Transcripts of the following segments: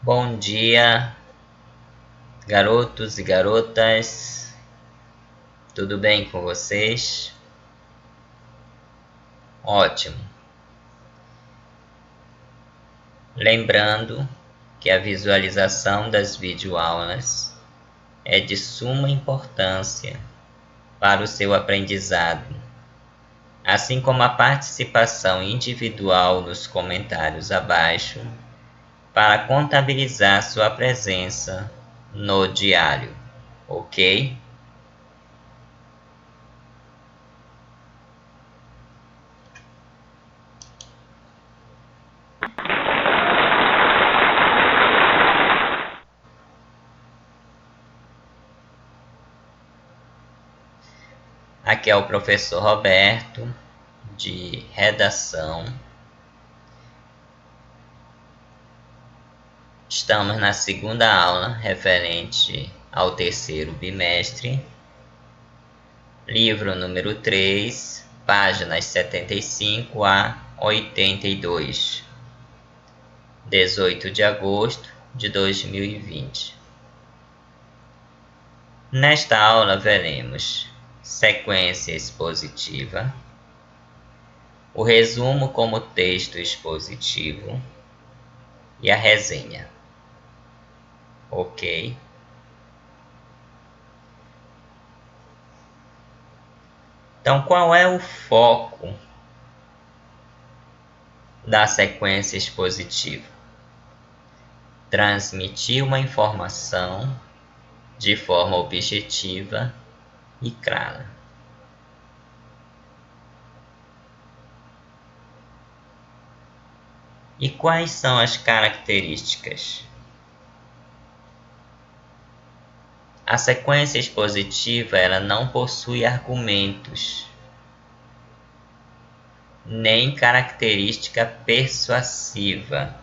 Bom dia, garotos e garotas, tudo bem com vocês? Ótimo! Lembrando que a visualização das videoaulas é de suma importância para o seu aprendizado, assim como a participação individual nos comentários abaixo para contabilizar sua presença no diário, ok? Aqui é o professor Roberto, de redação. Estamos na segunda aula referente ao terceiro bimestre, livro número 3, páginas 75 a 82, 18 de agosto de 2020. Nesta aula veremos sequência expositiva, o resumo como texto expositivo e a resenha. Ok? Então, qual é o foco da sequência expositiva? Transmitir uma informação de forma objetiva e clara. E quais são as características? A sequência expositiva ela não possui argumentos, nem característica persuasiva.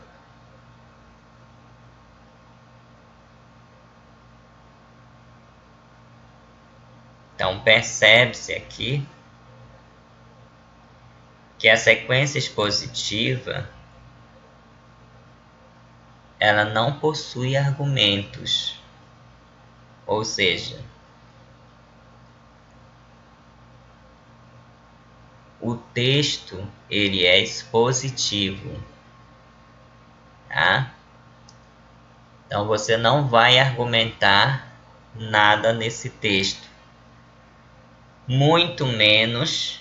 Então percebe-se aqui que a sequência expositiva ela não possui argumentos, ou seja, o texto ele é expositivo, tá? Então você não vai argumentar nada nesse texto, muito menos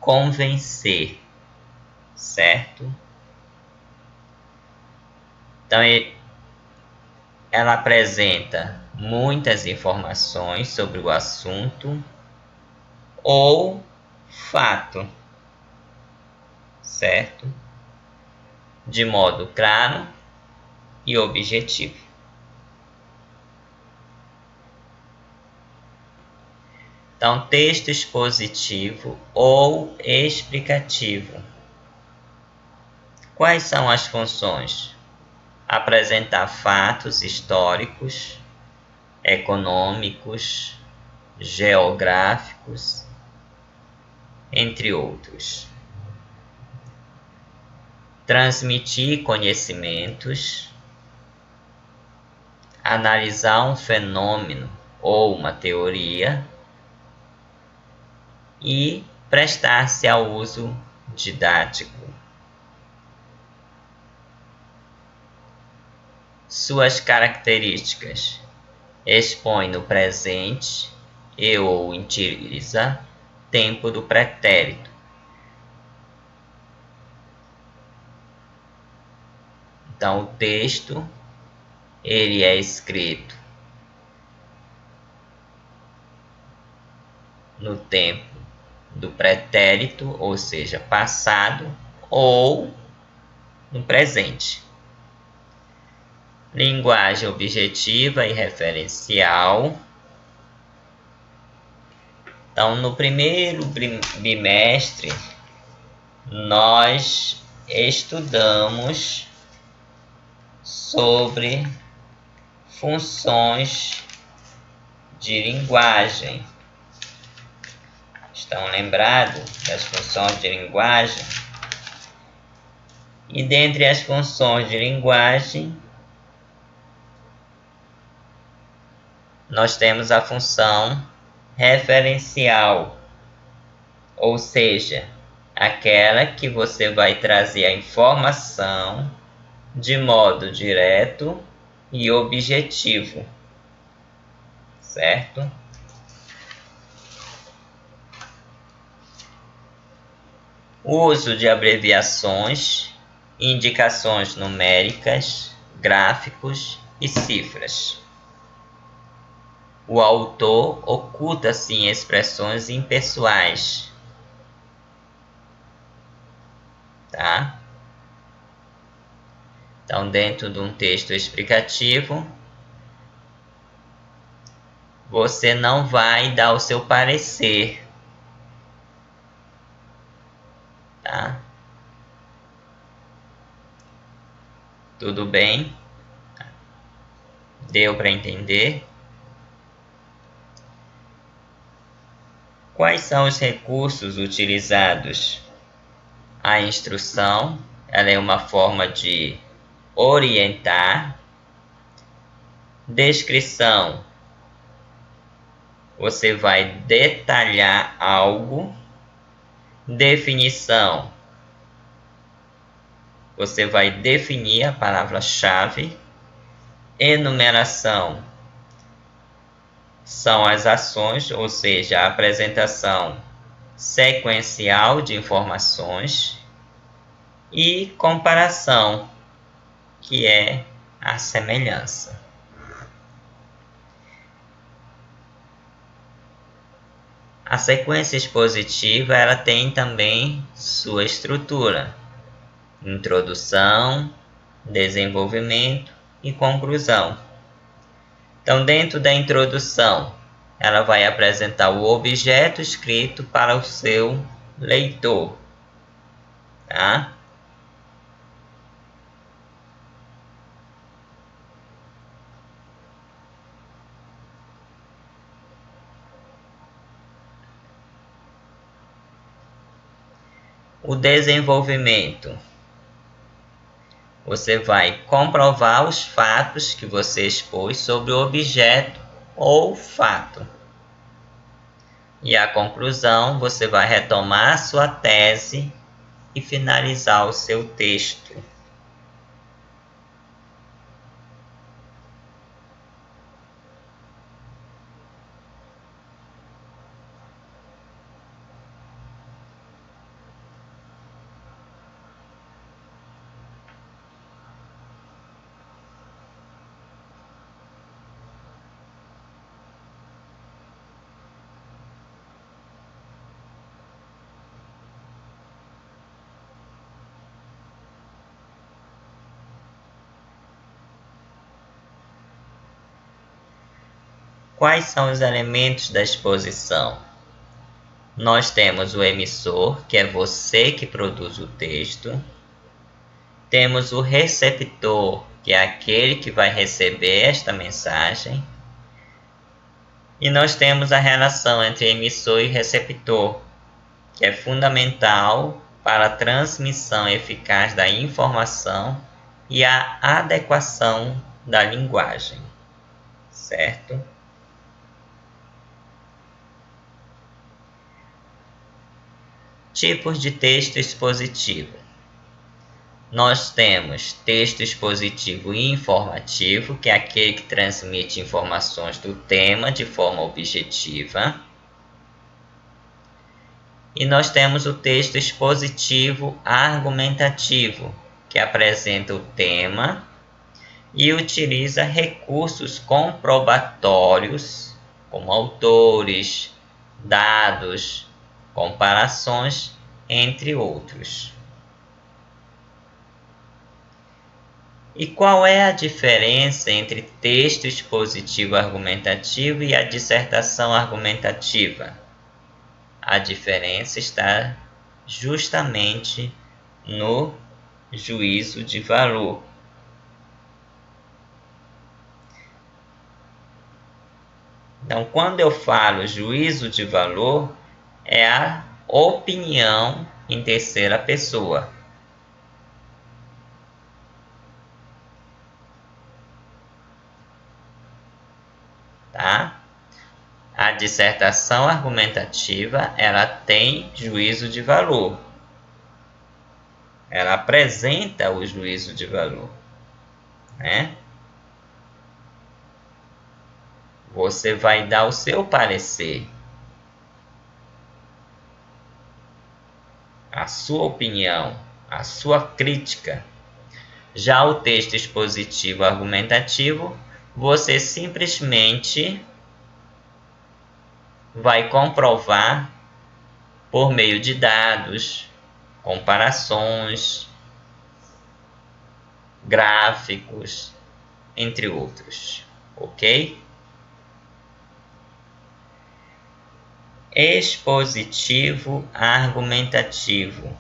convencer, certo? Então ela apresenta muitas informações sobre o assunto ou fato, certo? De modo claro e objetivo. Então, texto expositivo ou explicativo. Quais são as funções? Apresentar fatos históricos, econômicos, geográficos, entre outros. Transmitir conhecimentos, analisar um fenômeno ou uma teoria e prestar-se ao uso didático. Suas características: expõe no presente e ou utiliza tempo do pretérito. Então o texto ele é escrito no tempo do pretérito, ou seja, passado, ou no presente. Linguagem objetiva e referencial. Então, no primeiro bimestre, nós estudamos sobre funções de linguagem. Estão lembrados das funções de linguagem? E dentre as funções de linguagem, nós temos a função referencial, ou seja, aquela que você vai trazer a informação de modo direto e objetivo, certo? O uso de abreviações, indicações numéricas, gráficos e cifras. O autor oculta-se em expressões impessoais, tá? Então, dentro de um texto explicativo, você não vai dar o seu parecer, tá? Tudo bem? Deu para entender? Quais são os recursos utilizados? A instrução, ela é uma forma de orientar. Descrição, você vai detalhar algo. Definição, você vai definir a palavra-chave. Enumeração, são as ações, ou seja, a apresentação sequencial de informações. E comparação, que é a semelhança. A sequência expositiva ela tem também sua estrutura: introdução, desenvolvimento e conclusão. Então, dentro da introdução, ela vai apresentar o objeto escrito para o seu leitor, tá? O desenvolvimento, você vai comprovar os fatos que você expôs sobre o objeto ou fato. E a conclusão, você vai retomar a sua tese e finalizar o seu texto. Quais são os elementos da exposição? Nós temos o emissor, que é você que produz o texto. Temos o receptor, que é aquele que vai receber esta mensagem. E nós temos a relação entre emissor e receptor, que é fundamental para a transmissão eficaz da informação e a adequação da linguagem, certo? Tipos de texto expositivo. Nós temos texto expositivo e informativo, que é aquele que transmite informações do tema de forma objetiva. E nós temos o texto expositivo argumentativo, que apresenta o tema e utiliza recursos comprobatórios, como autores, dados, comparações, entre outros. E qual é a diferença entre texto expositivo argumentativo e a dissertação argumentativa? A diferença está justamente no juízo de valor. Então, quando eu falo juízo de valor, é a opinião em terceira pessoa. tá? A dissertação argumentativa, ela tem juízo de valor. Ela apresenta o juízo de valor, né? Você vai dar o seu parecer, a sua opinião, a sua crítica. Já o texto expositivo argumentativo, você simplesmente vai comprovar por meio de dados, comparações, gráficos, entre outros, ok? Expositivo argumentativo.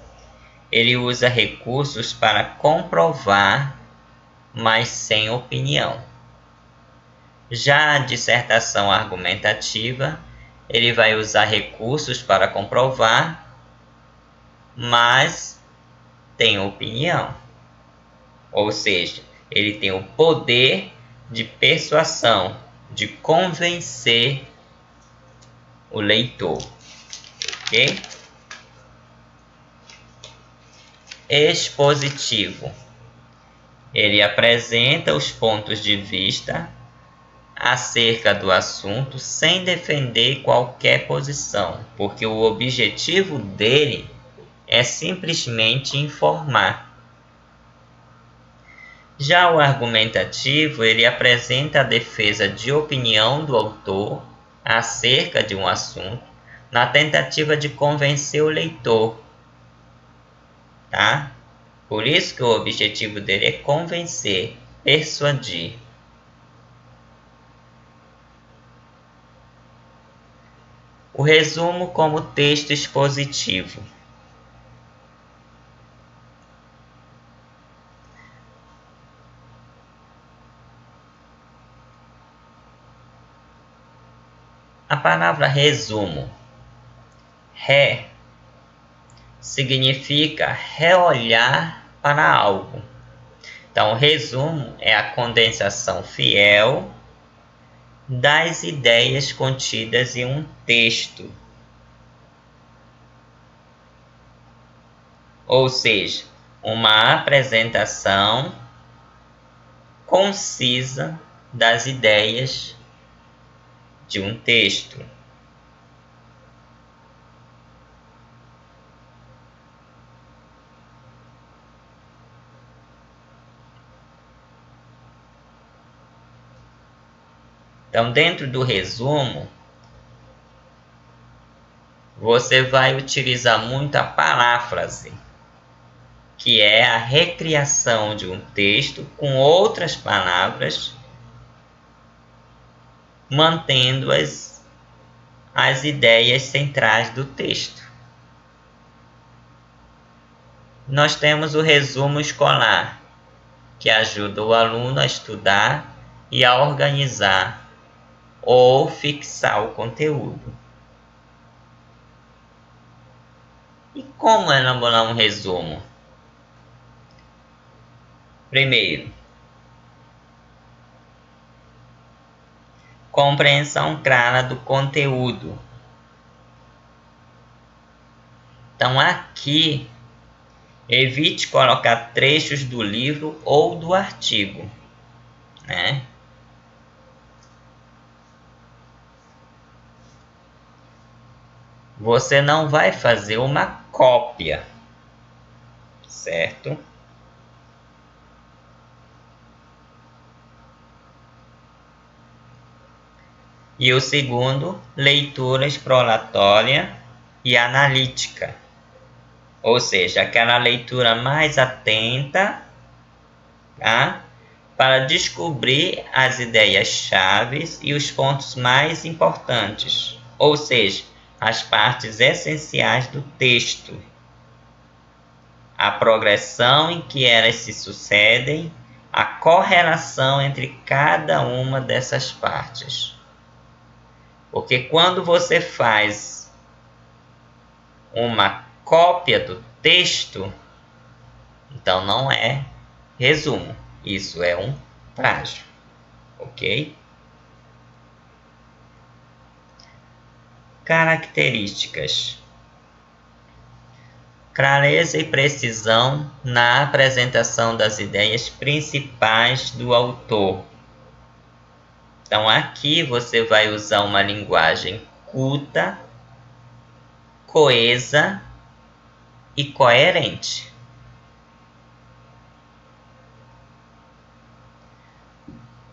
Ele usa recursos para comprovar, mas sem opinião. Já a dissertação argumentativa, ele vai usar recursos para comprovar, mas tem opinião. Ou seja, ele tem o poder de persuasão, de convencer o leitor, ok? Expositivo. Ele apresenta os pontos de vista acerca do assunto sem defender qualquer posição, porque o objetivo dele é simplesmente informar. Já o argumentativo, ele apresenta a defesa de opinião do autor acerca de um assunto, na tentativa de convencer o leitor, tá? Por isso que o objetivo dele é convencer, persuadir. O resumo como texto expositivo. A palavra resumo, re, significa reolhar para algo. Então, resumo é a condensação fiel das ideias contidas em um texto. Ou seja, uma apresentação concisa das ideias de um texto. Então, dentro do resumo, você vai utilizar muito a paráfrase, que é a recriação de um texto com outras palavras, mantendo as ideias centrais do texto. Nós temos o resumo escolar, que ajuda o aluno a estudar e a organizar ou fixar o conteúdo. E como elaborar um resumo? Primeiro, compreensão clara do conteúdo. Então aqui, evite colocar trechos do livro ou do artigo, né? Você não vai fazer uma cópia, certo? E o segundo, leitura exploratória e analítica. Ou seja, aquela leitura mais atenta, tá? Para descobrir as ideias-chave e os pontos mais importantes. Ou seja, as partes essenciais do texto. A progressão em que elas se sucedem, a correlação entre cada uma dessas partes. Porque quando você faz uma cópia do texto, então não é resumo, isso é um plágio, ok? Características: clareza e precisão na apresentação das ideias principais do autor. Então, aqui você vai usar uma linguagem culta, coesa e coerente.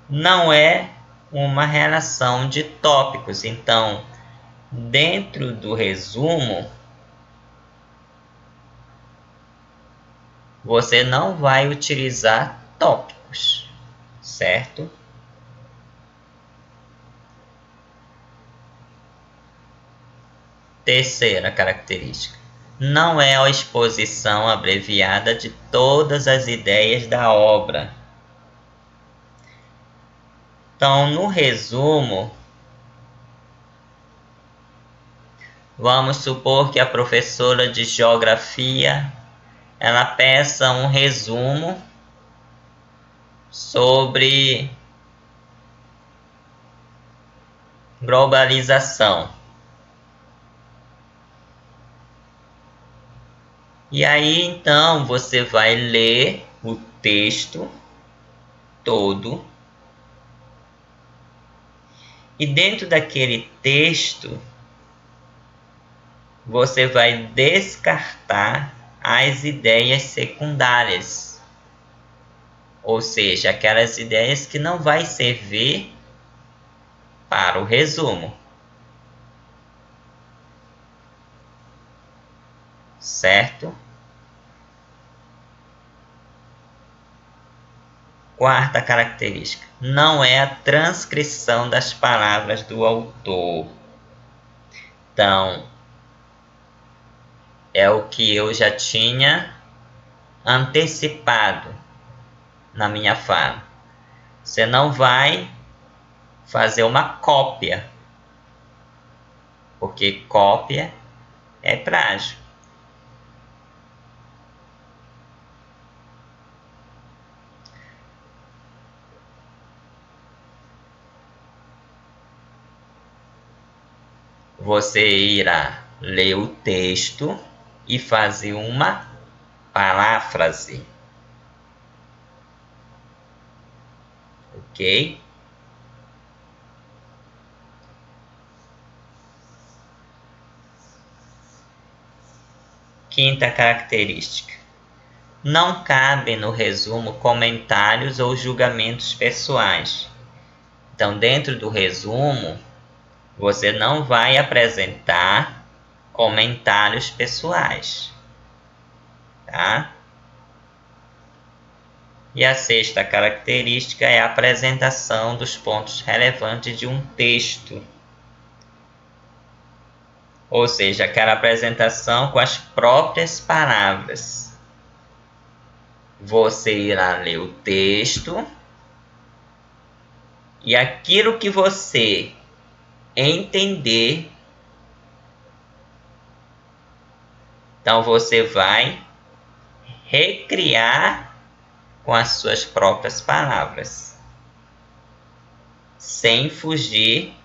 Não é uma relação de tópicos, então, dentro do resumo, você não vai utilizar tópicos, certo? Terceira característica: não é a exposição abreviada de todas as ideias da obra. Então, no resumo, vamos supor que a professora de geografia ela peça um resumo sobre globalização. E aí então você vai ler o texto todo e dentro daquele texto você vai descartar as ideias secundárias, ou seja, aquelas ideias que não vai servir para o resumo, certo? Quarta característica: não é a transcrição das palavras do autor. Então, é o que eu já tinha antecipado na minha fala. Você não vai fazer uma cópia, porque cópia é plágio. Você irá ler o texto e fazer uma paráfrase, ok? Quinta característica: não cabem no resumo comentários ou julgamentos pessoais. Então, dentro do resumo, você não vai apresentar comentários pessoais, tá? E a sexta característica é a apresentação dos pontos relevantes de um texto. Ou seja, aquela apresentação com as próprias palavras. Você irá ler o texto e aquilo que você entender, então você vai recriar com as suas próprias palavras, sem fugir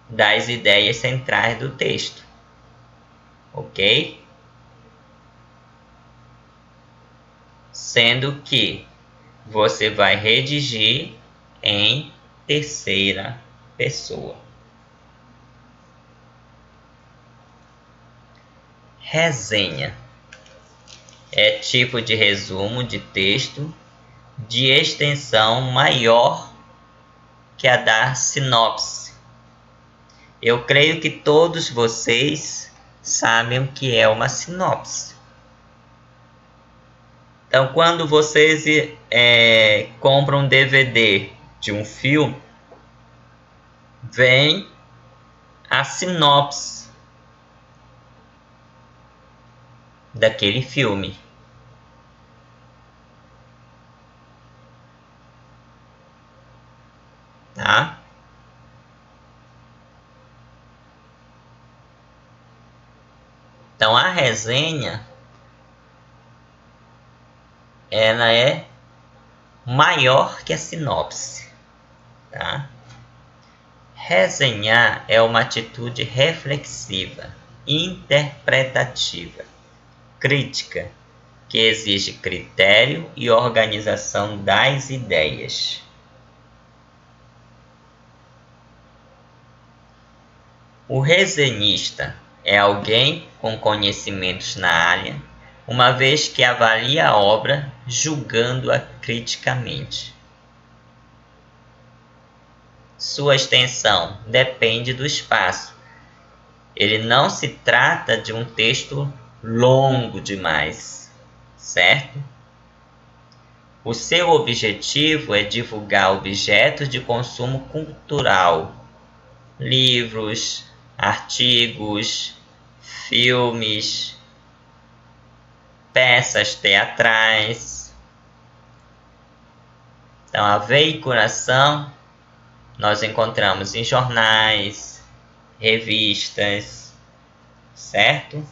das ideias centrais do texto, ok? Sendo que você vai redigir em terceira pessoa. Resenha é tipo de resumo de texto de extensão maior que a da sinopse. Eu creio que todos vocês sabem o que é uma sinopse. Então, quando vocês compram um DVD de um filme, vem a sinopse daquele filme. Tá? Então, a resenha ela é maior que a sinopse, tá? Resenhar é uma atitude reflexiva, interpretativa, crítica, que exige critério e organização das ideias. O resenhista é alguém com conhecimentos na área, uma vez que avalia a obra julgando-a criticamente. Sua extensão depende do espaço. Ele não se trata de um texto longo demais, certo? O seu objetivo é divulgar objetos de consumo cultural, livros, artigos, filmes, peças teatrais. Então, a veiculação nós encontramos em jornais, revistas, certo?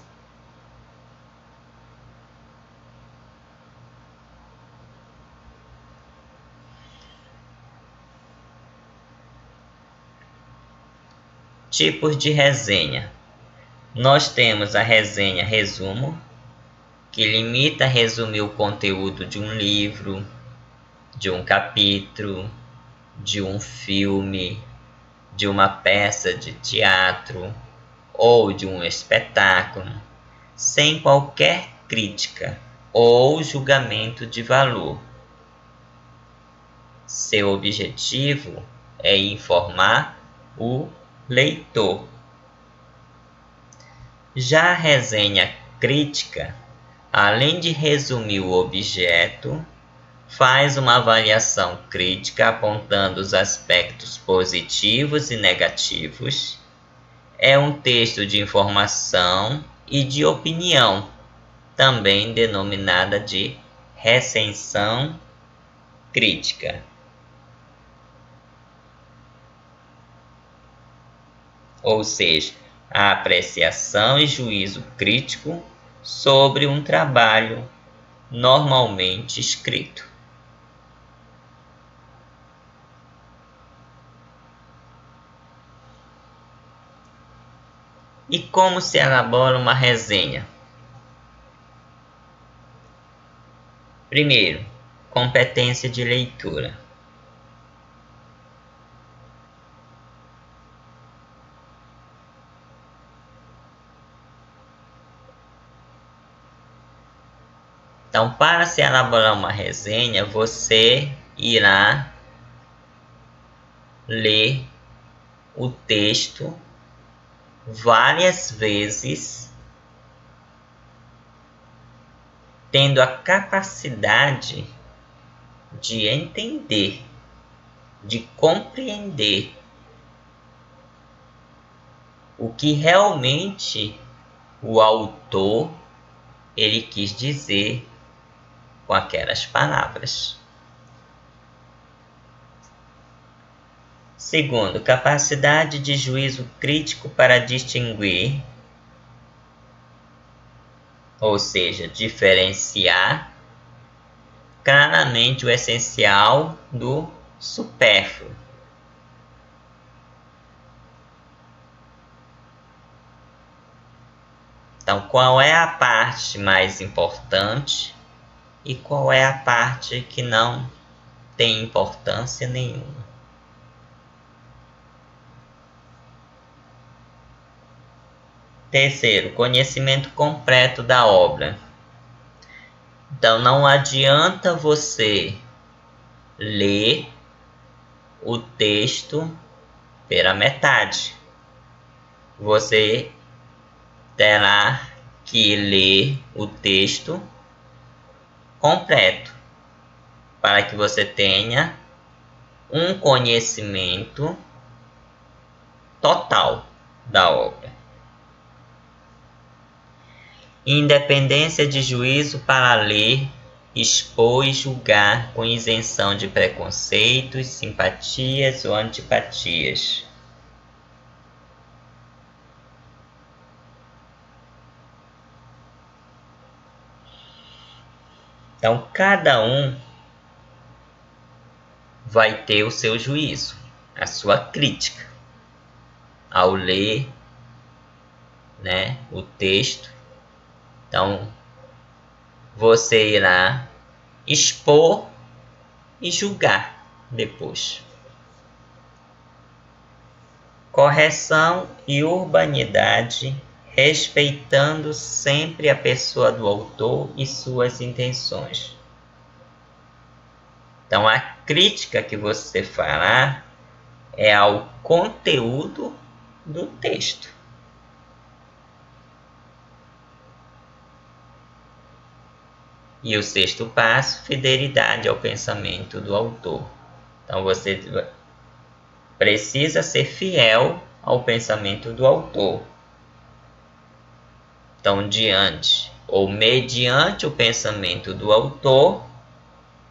Tipos de resenha. Nós temos a resenha resumo, que limita a resumir o conteúdo de um livro, de um capítulo, de um filme, de uma peça de teatro ou de um espetáculo, sem qualquer crítica ou julgamento de valor. Seu objetivo é informar o leitor. Já a resenha crítica, além de resumir o objeto, faz uma avaliação crítica apontando os aspectos positivos e negativos. É um texto de informação e de opinião, também denominada de recensão crítica. Ou seja, a apreciação e juízo crítico sobre um trabalho normalmente escrito. E como se elabora uma resenha? Primeiro, competência de leitura. Então, para se elaborar uma resenha, você irá ler o texto várias vezes, tendo a capacidade de entender, de compreender o que realmente o autor ele quis dizer com aquelas palavras. Segundo, capacidade de juízo crítico para distinguir, ou seja, diferenciar claramente o essencial do supérfluo. Então, qual é a parte mais importante e qual é a parte que não tem importância nenhuma? Terceiro, conhecimento completo da obra. Então, não adianta você ler o texto pela metade. Você terá que ler o texto completo para que você tenha um conhecimento total da obra. Independência de juízo para ler, expor e julgar com isenção de preconceitos, simpatias ou antipatias. Então, cada um vai ter o seu juízo, a sua crítica. ao ler, né, o texto. Então, você irá expor e julgar depois. Correção e urbanidade, respeitando sempre a pessoa do autor e suas intenções. Então, a crítica que você fará é ao conteúdo do texto. E o sexto passo, fidelidade ao pensamento do autor. Então, você precisa ser fiel ao pensamento do autor. Então, diante ou mediante o pensamento do autor,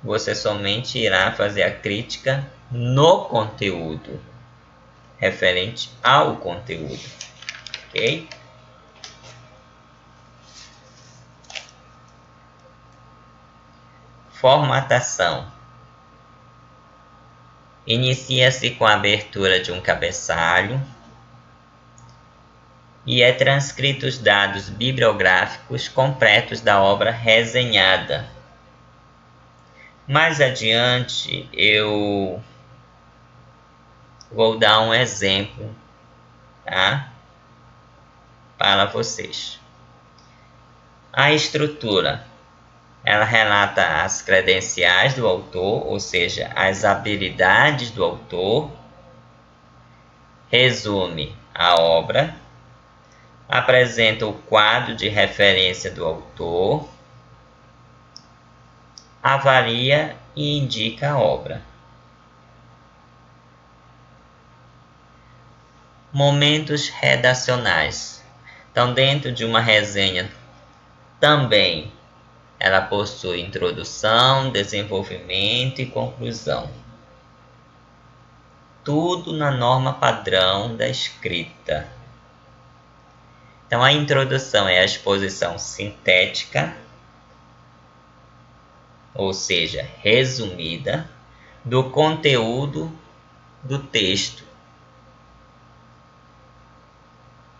você somente irá fazer a crítica no conteúdo, referente ao conteúdo, ok? Formatação. Inicia-se com a abertura de um cabeçalho e é transcrito os dados bibliográficos completos da obra resenhada. Mais adiante, eu vou dar um exemplo, tá? Para vocês. A estrutura, ela relata as credenciais do autor, ou seja, as habilidades do autor, resume a obra, apresenta o quadro de referência do autor, avalia e indica a obra. Momentos redacionais. Então, dentro de uma resenha também ela possui introdução, desenvolvimento e conclusão. Tudo na norma padrão da escrita. Então, a introdução é a exposição sintética, ou seja, resumida, do conteúdo do texto.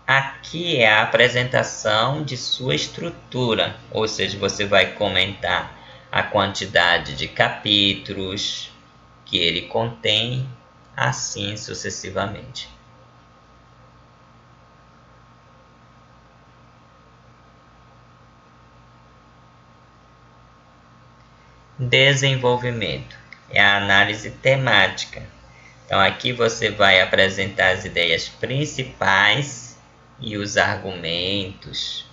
Aqui é a apresentação de sua estrutura, ou seja, você vai comentar a quantidade de capítulos que ele contém, assim sucessivamente. Desenvolvimento é a análise temática. Então, aqui você vai apresentar as ideias principais e os argumentos.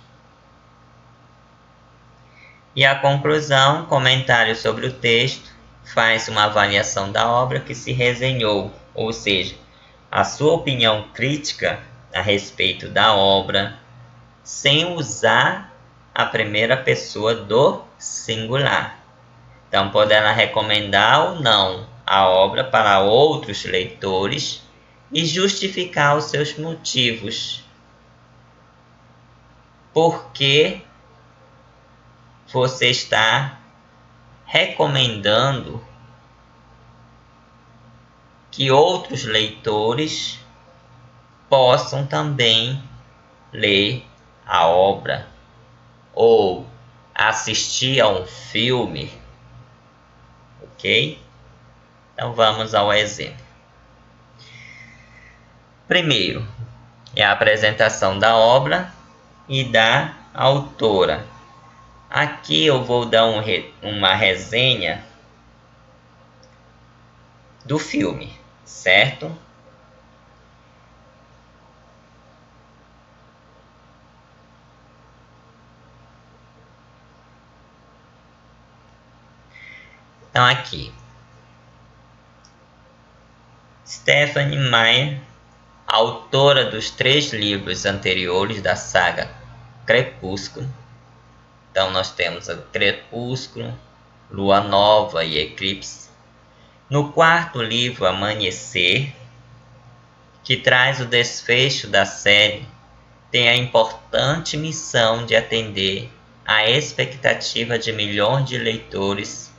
E a conclusão, comentário sobre o texto, faz uma avaliação da obra que se resenhou, ou seja, a sua opinião crítica a respeito da obra, sem usar a primeira pessoa do singular. Então, poderá recomendar ou não a obra para outros leitores e justificar os seus motivos. Porque você está recomendando que outros leitores possam também ler a obra ou assistir a um filme, ok? Então vamos ao exemplo. Primeiro é a apresentação da obra e da autora. Aqui eu vou dar uma resenha do filme, certo? Então aqui, Stephenie Meyer, autora dos 3 livros anteriores da saga Crepúsculo. Então nós temos o Crepúsculo, Lua Nova e Eclipse. No 4º livro, Amanhecer, que traz o desfecho da série, tem a importante missão de atender à expectativa de milhões de leitores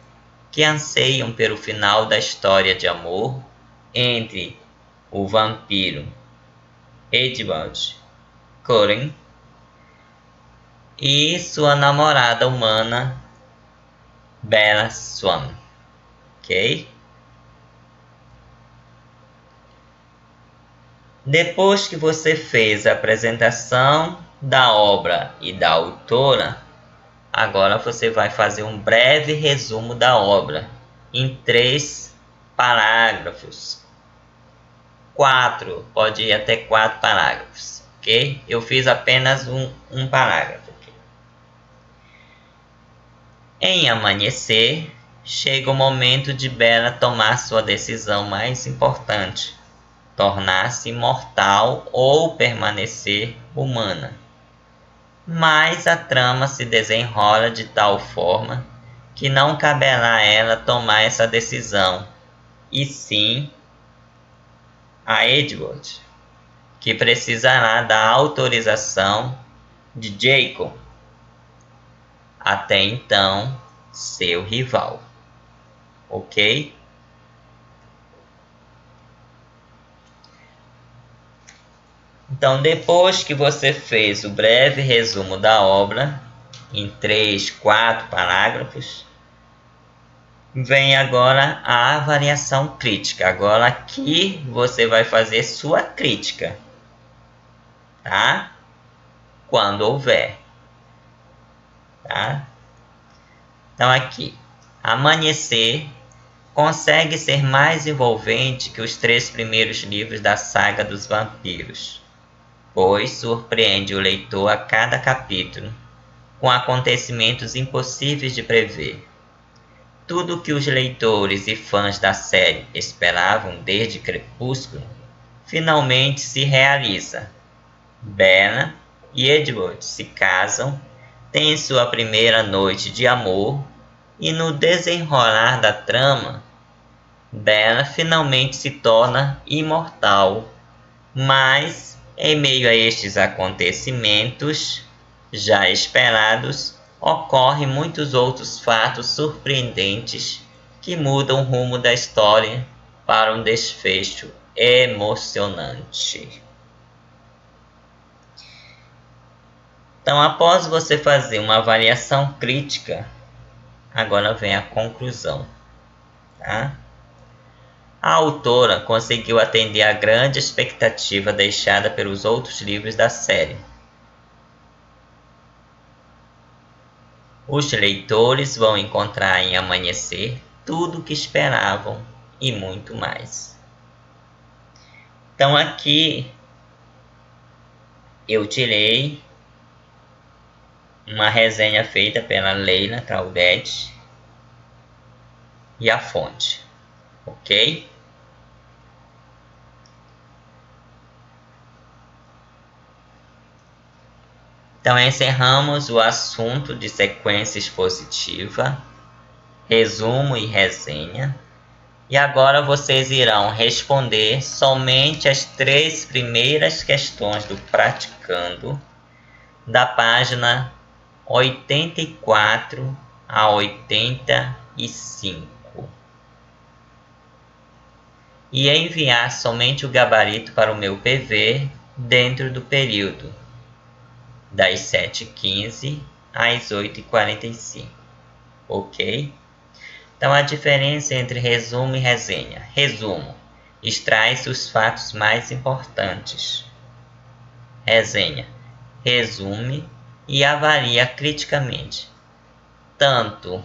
que anseiam pelo final da história de amor entre o vampiro Edward Cullen e sua namorada humana Bella Swan, ok? Depois que você fez a apresentação da obra e da autora, agora você vai fazer um breve resumo da obra em 3 parágrafos. 4, pode ir até 4 parágrafos, ok? Eu fiz apenas um parágrafo. Okay? Em Amanhecer, chega o momento de Bella tomar sua decisão mais importante: tornar-se imortal ou permanecer humana. Mas a trama se desenrola de tal forma que não caberá a ela tomar essa decisão, e sim a Edward, que precisará da autorização de Jacob, até então seu rival, ok? Então, depois que você fez o breve resumo da obra, em 3, 4 parágrafos, vem agora a avaliação crítica. Agora aqui você vai fazer sua crítica, tá? Quando houver, tá? Então aqui, Amanhecer consegue ser mais envolvente que os 3 primeiros livros da saga dos vampiros, pois surpreende o leitor a cada capítulo, com acontecimentos impossíveis de prever. Tudo o que os leitores e fãs da série esperavam desde Crepúsculo finalmente se realiza. Bella e Edward se casam, têm sua primeira noite de amor e no desenrolar da trama, Bella finalmente se torna imortal. Mas, em meio a estes acontecimentos já esperados, ocorrem muitos outros fatos surpreendentes que mudam o rumo da história para um desfecho emocionante. Então, após você fazer uma avaliação crítica, agora vem a conclusão, tá? A autora conseguiu atender à grande expectativa deixada pelos outros livros da série. Os leitores vão encontrar em Amanhecer tudo o que esperavam e muito mais. Então aqui eu tirei uma resenha feita pela Leila Claudete e a fonte, ok? Então encerramos o assunto de sequência expositiva, resumo e resenha. E agora vocês irão responder somente as 3 primeiras questões do Praticando, da página 84 a 85. E enviar somente o gabarito para o meu PV dentro do período das 7h15 às 8h45, ok? Então a diferença entre resumo e resenha. Resumo: extrai-se os fatos mais importantes. Resenha: resume e avalia criticamente, tanto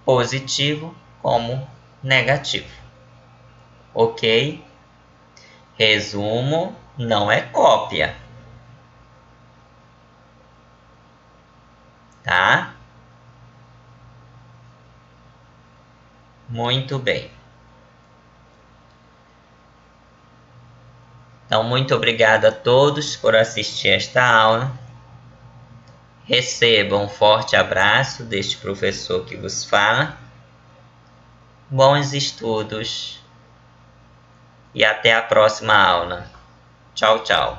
positivo como negativo, ok? Resumo não é cópia, tá? Muito bem. Então, muito obrigado a todos por assistir esta aula. Recebam um forte abraço deste professor que vos fala. Bons estudos e até a próxima aula. Tchau, tchau.